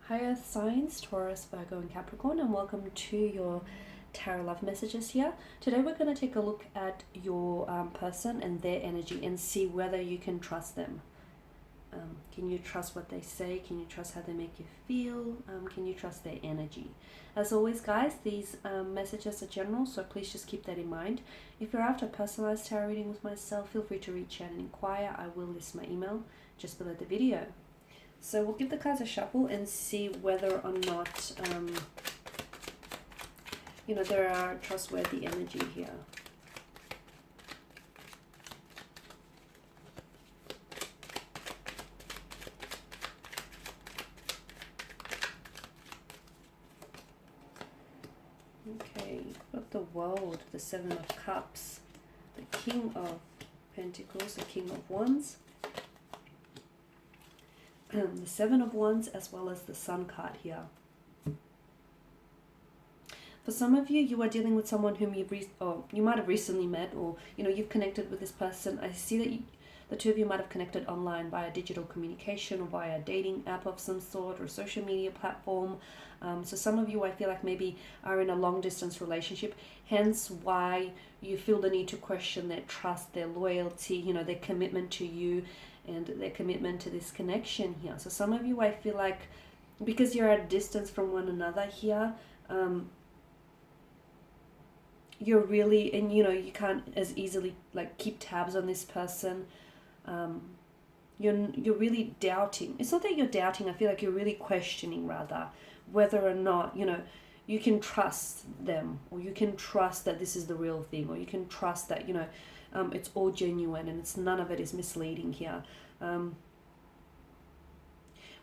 Hi Earth signs, Taurus, Virgo and Capricorn, and welcome to your tarot love messages here. Today we're going to take a look at your person and their energy and see whether you can trust them. Can you trust what they say? Can you trust how they make you feel? Can you trust their energy? As always, guys, these messages are general, so please just keep that in mind. If you're after a personalized tarot reading with myself, feel free to reach out and inquire. I will list my email just below the video. So we'll give the cards a shuffle and see whether or not, there are trustworthy energy here. Okay, got the World, the Seven of Cups, the King of Pentacles, the King of Wands, the Seven of Wands, as well as the Sun card here. For some of you, you are dealing with someone whom you might have recently met, or you've connected with this person. I see that the two of you might have connected online via digital communication or via a dating app of some sort or social media platform. So some of you, I feel like maybe are in a long distance relationship, hence why you feel the need to question their trust, their loyalty, their commitment to you and their commitment to this connection here. So some of you, I feel like, because you're at a distance from one another here, you're really, and you can't as easily like keep tabs on this person. You're really doubting. It's not that you're doubting, I feel like you're really questioning rather whether or not you can trust them, or you can trust that this is the real thing, or you can trust that it's all genuine and none of it is misleading here.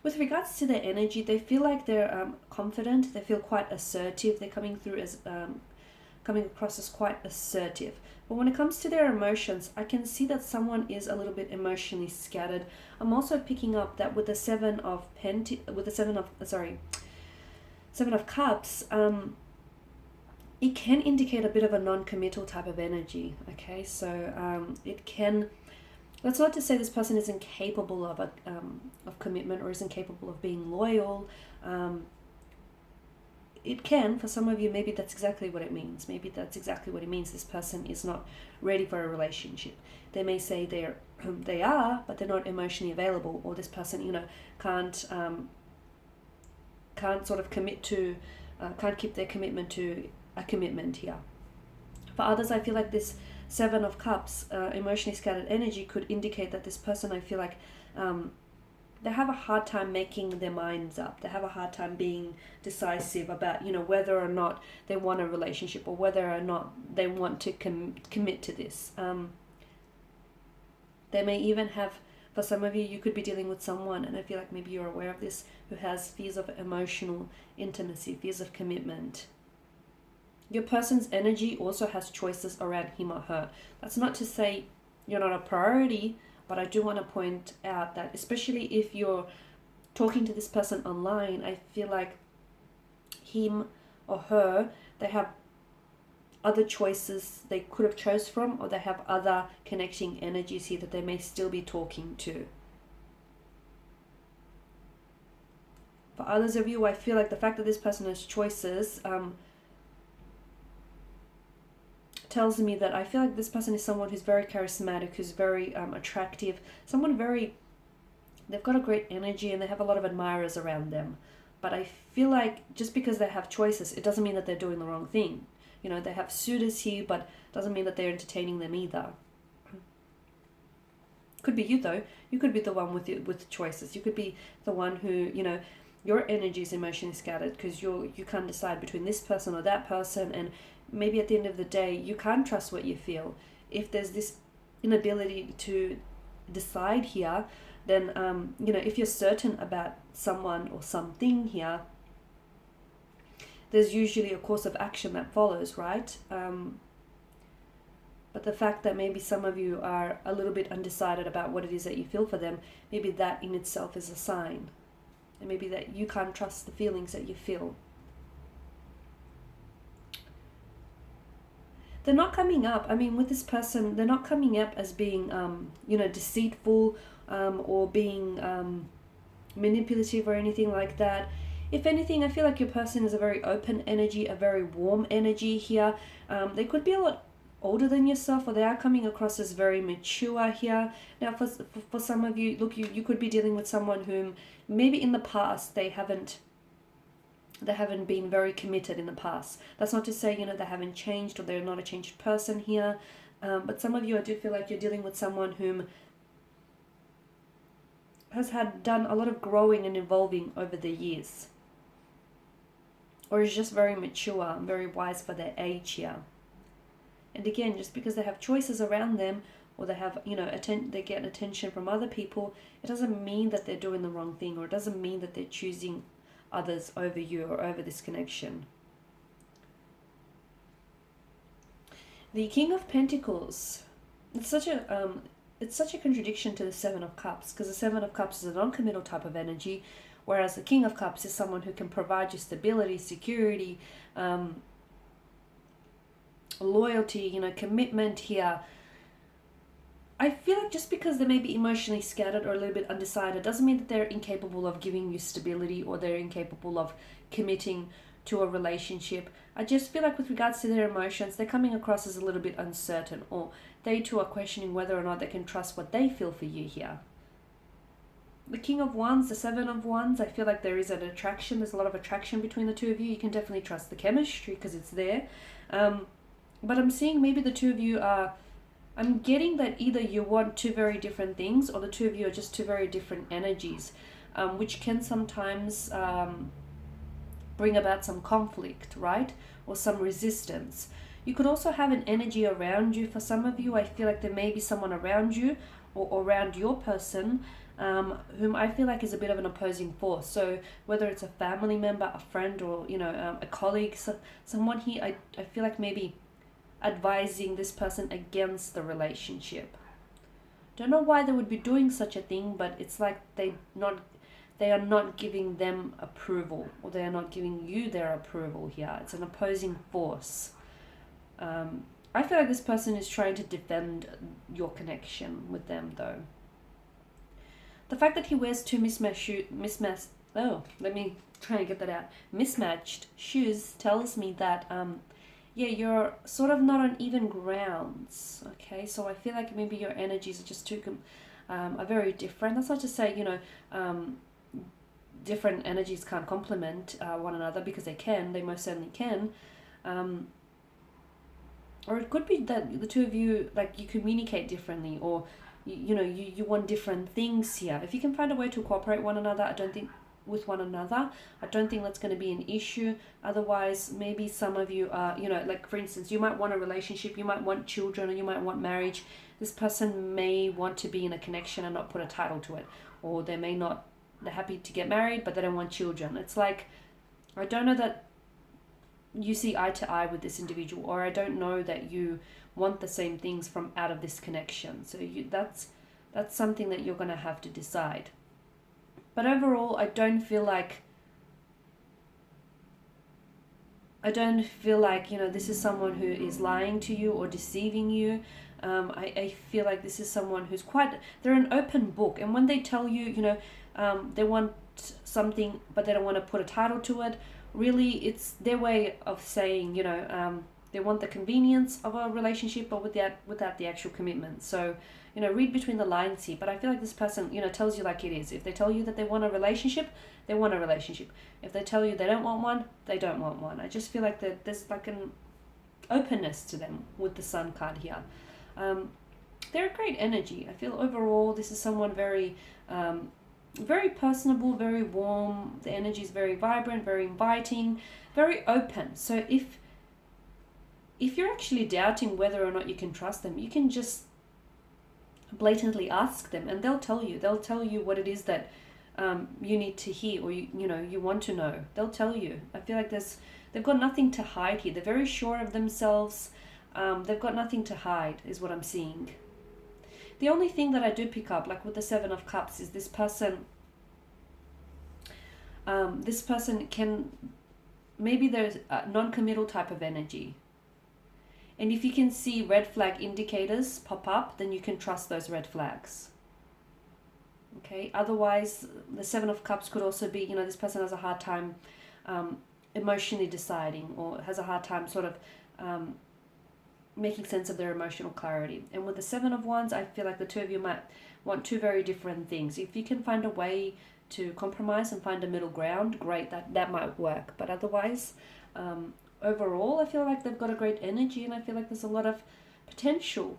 With regards to their energy, they feel like they're confident. They feel quite assertive. They're coming across as quite assertive. But when it comes to their emotions, I can see that someone is a little bit emotionally scattered. I'm also picking up that with the Seven of Cups, it can indicate a bit of a non-committal type of energy. Okay, so that's not to say this person isn't capable of commitment or isn't capable of being loyal. It can, for some of you, maybe that's exactly what it means. Maybe that's exactly what it means. This person is not ready for a relationship. They may say they are, but they're not emotionally available, or this person, can't sort of commit to, can't keep their commitment to a commitment here. For others, I feel like this Seven of Cups, emotionally scattered energy, could indicate that this person, I feel like, they have a hard time making their minds up. They have a hard time being decisive about, whether or not they want a relationship or whether or not they want to commit to this. They may even have, for some of you, you could be dealing with someone, and I feel like maybe you're aware of this, who has fears of emotional intimacy, fears of commitment. Your person's energy also has choices around him or her. That's not to say you're not a priority, but I do want to point out that especially if you're talking to this person online, I feel like him or her, they have other choices they could have chose from, or they have other connecting energies here that they may still be talking to. For others of you, I feel like the fact that this person has choices tells me that I feel like this person is someone who's very charismatic, who's very attractive, they've got a great energy and they have a lot of admirers around them. But I feel like just because they have choices, it doesn't mean that they're doing the wrong thing. They have suitors here, but doesn't mean that they're entertaining them either. Could be you though. You could be the one with choices. You could be the one who, your energy is emotionally scattered because you can't decide between this person or that person, and maybe at the end of the day, you can't trust what you feel. If there's this inability to decide here, then, if you're certain about someone or something here, there's usually a course of action that follows, right? But the fact that maybe some of you are a little bit undecided about what it is that you feel for them, maybe that in itself is a sign. And maybe that you can't trust the feelings that you feel. They're not coming up, with this person, they're not coming up as being, deceitful or being manipulative or anything like that. If anything, I feel like your person is a very open energy, a very warm energy here. They could be a lot older than yourself, or they are coming across as very mature here. Now, for some of you, look, you could be dealing with someone whom maybe in the past they haven't been very committed in the past. That's not to say, they haven't changed or they're not a changed person here. But some of you, I do feel like you're dealing with someone whom has done a lot of growing and evolving over the years, or is just very mature and very wise for their age here. And again, just because they have choices around them, or they have, they get attention from other people, it doesn't mean that they're doing the wrong thing, or it doesn't mean that they're choosing others over you or over this connection. The King of Pentacles. It's such a contradiction to the Seven of Cups, because the Seven of Cups is a non-committal type of energy, whereas the King of Cups is someone who can provide you stability, security, loyalty, commitment here. I feel like just because they may be emotionally scattered or a little bit undecided doesn't mean that they're incapable of giving you stability, or they're incapable of committing to a relationship. I just feel like with regards to their emotions, they're coming across as a little bit uncertain, or they too are questioning whether or not they can trust what they feel for you here. The King of Wands, the Seven of Wands, I feel like there is an attraction. There's a lot of attraction between the two of you. You can definitely trust the chemistry because it's there. But I'm seeing maybe the two of you are, I'm getting that either you want two very different things, or the two of you are just two very different energies, which can sometimes bring about some conflict, right? Or some resistance. You could also have an energy around you. For some of you, I feel like there may be someone around you or around your person whom I feel like is a bit of an opposing force. So whether it's a family member, a friend, or a colleague, someone here, I feel like maybe advising this person against the relationship. Don't know why they would be doing such a thing, but it's like they are not giving them approval, or they are not giving you their approval here. It's an opposing force. I feel like this person is trying to defend your connection with them, though. The fact that he wears two mismatched shoes tells me that you're sort of not on even grounds. Okay, so I feel like maybe your energies are just are very different. That's not to say different energies can't complement one another, because they most certainly can. Or it could be that the two of you, like, you communicate differently, or you want different things here. If you can find a way to cooperate with one another, I don't think that's going to be an issue. Otherwise, maybe some of you are, like, for instance, you might want a relationship, you might want children, or you might want marriage. This person may want to be in a connection and not put a title to it, or they're happy to get married, but they don't want children. It's like, I don't know that you see eye to eye with this individual, or I don't know that you want the same things from out of this connection. So that's something that you're going to have to decide. But overall, I don't feel like this is someone who is lying to you or deceiving you. I feel like this is someone who's they're an open book, and when they tell you, they want something but they don't want to put a title to it, really it's their way of saying, they want the convenience of a relationship, but without the actual commitment. So, read between the lines here. But I feel like this person, tells you like it is. If they tell you that they want a relationship, they want a relationship. If they tell you they don't want one, they don't want one. I just feel like there's like an openness to them with the Sun card here. They're a great energy. I feel overall this is someone very, very personable, very warm. The energy is very vibrant, very inviting, very open. So if you're actually doubting whether or not you can trust them, you can just blatantly ask them, and they'll tell you. They'll tell you what it is that you need to hear, or you want to know. They'll tell you. I feel like they've got nothing to hide here. They're very sure of themselves. They've got nothing to hide, is what I'm seeing. The only thing that I do pick up, like with the Seven of Cups, is this person. This person can, maybe there's a non-committal type of energy. And if you can see red flag indicators pop up, then you can trust those red flags. Okay, otherwise the Seven of Cups could also be, this person has a hard time emotionally deciding, or has a hard time sort of making sense of their emotional clarity. And with the Seven of Wands, I feel like the two of you might want two very different things. If you can find a way to compromise and find a middle ground, great, that might work. But otherwise, overall, I feel like they've got a great energy, and I feel like there's a lot of potential.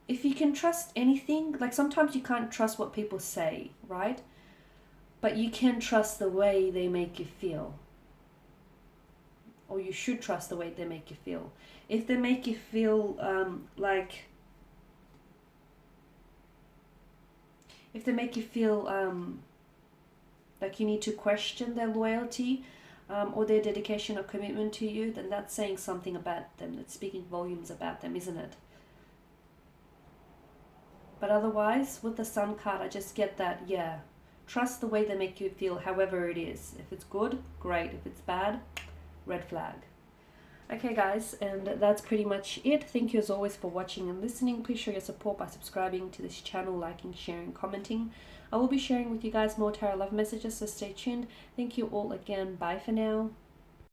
If you can trust anything, like sometimes you can't trust what people say, right? But you can trust the way they make you feel. Or you should trust the way they make you feel. If they make you feel like you need to question their loyalty or their dedication or commitment to you, then that's saying something about them. That's speaking volumes about them, isn't it? But otherwise, with the Sun card, I just get that, yeah, trust the way they make you feel, however it is. If it's good, great. If it's bad, red flag. Okay, guys, and that's pretty much it. Thank you as always for watching and listening. Please show your support by subscribing to this channel, liking, sharing, commenting. I will be sharing with you guys more tarot love messages, so stay tuned. Thank you all again. Bye for now.